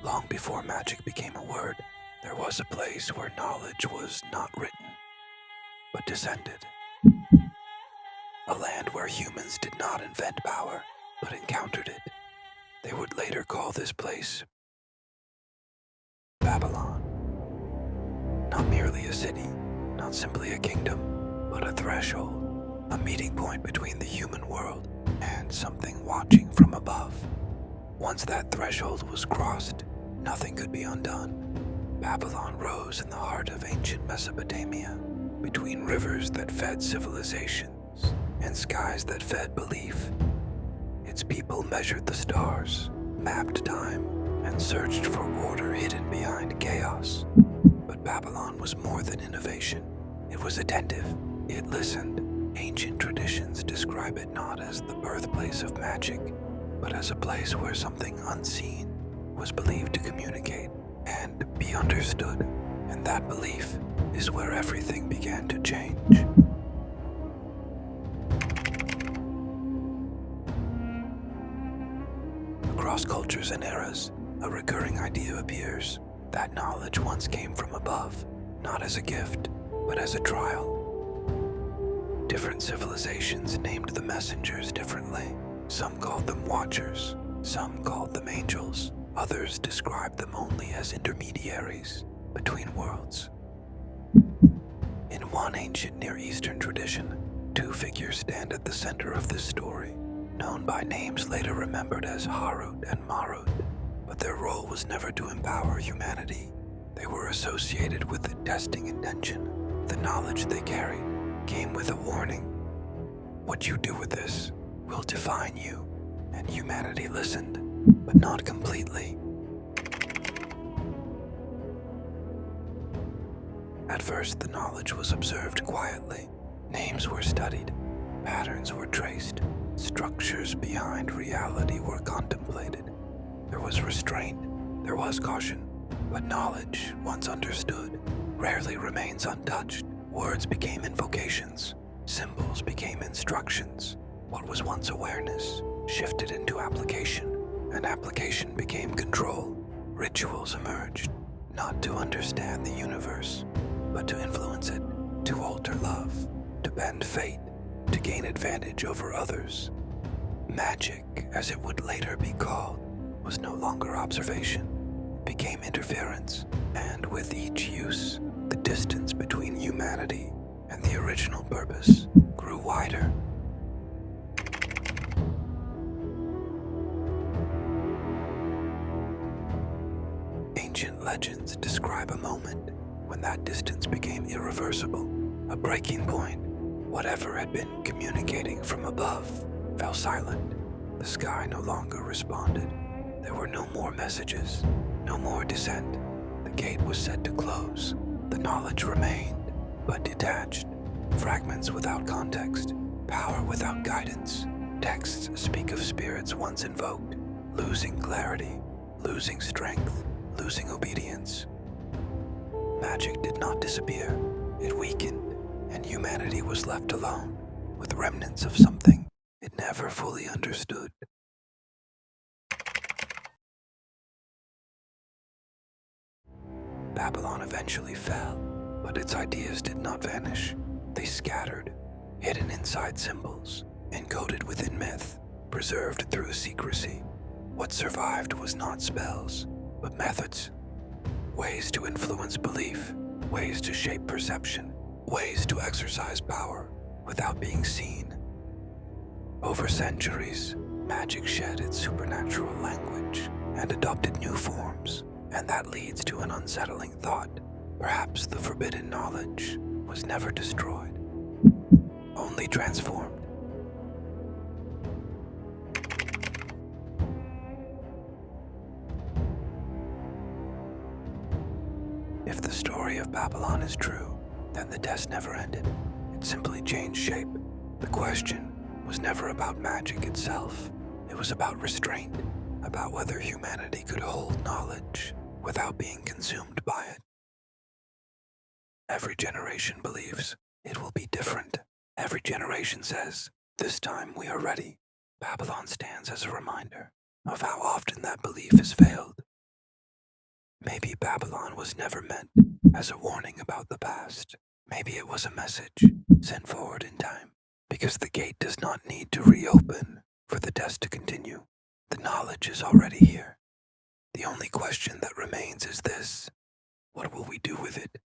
Long before magic became a word, there was a place where knowledge was not written, but descended. A land where humans did not invent power, but encountered it. They would later call this place Babylon. Not merely a city, not simply a kingdom, but a threshold, a meeting point between the human world and something watching from above. Once that threshold was crossed, nothing could be undone. Babylon rose in the heart of ancient Mesopotamia, between rivers that fed civilizations and skies that fed belief. Its people measured the stars, mapped time, and searched for order hidden behind chaos. But Babylon was more than innovation. It was attentive. It listened. Ancient traditions describe it not as the birthplace of magic, but as a place where something unseen was believed to communicate and be understood. And that belief is where everything began to change. Across cultures and eras, a recurring idea appears. That knowledge once came from above, not as a gift, but as a trial. Different civilizations named the messengers differently. Some called them watchers, some called them angels, others described them only as intermediaries between worlds. In one ancient Near Eastern tradition, two figures stand at the center of this story, known by names later remembered as Harut and Marut, but their role was never to empower humanity. They were associated with a testing intention. The knowledge they carried came with a warning. What you do with this will define you, and humanity listened, but not completely. At first, the knowledge was observed quietly. Names were studied, patterns were traced, structures behind reality were contemplated. There was restraint, there was caution, but knowledge, once understood, rarely remains untouched. Words became invocations, symbols became instructions. What was once awareness shifted into application, and application became control. Rituals emerged, not to understand the universe, but to influence it, to alter love, to bend fate, to gain advantage over others. Magic, as it would later be called, was no longer observation. It became interference, and with each use, the distance between humanity and the original purpose grew wider. Ancient legends describe a moment when that distance became irreversible, a breaking point. Whatever had been communicating from above fell silent. The sky no longer responded. There were no more messages, no more dissent. The gate was set to close. The knowledge remained, but detached. Fragments without context, power without guidance. Texts speak of spirits once invoked, losing clarity, losing strength, losing obedience. Magic did not disappear. It weakened, and humanity was left alone with remnants of something it never fully understood. Babylon eventually fell, but its ideas did not vanish. They scattered, hidden inside symbols, encoded within myth, preserved through secrecy. What survived was not spells, but methods. Ways to influence belief, ways to shape perception, ways to exercise power without being seen. Over centuries, magic shed its supernatural language and adopted new forms, and that leads to an unsettling thought. Perhaps the forbidden knowledge was never destroyed, only transformed. If the story of Babylon is true, then the test never ended. It simply changed shape. The question was never about magic itself. It was about restraint, about whether humanity could hold knowledge without being consumed by it. Every generation believes it will be different. Every generation says, this time we are ready. Babylon stands as a reminder of how often that belief has failed. Maybe Babylon was never meant as a warning about the past. Maybe it was a message sent forward in time, because the gate does not need to reopen for the test to continue. The knowledge is already here. The only question that remains is this: what will we do with it?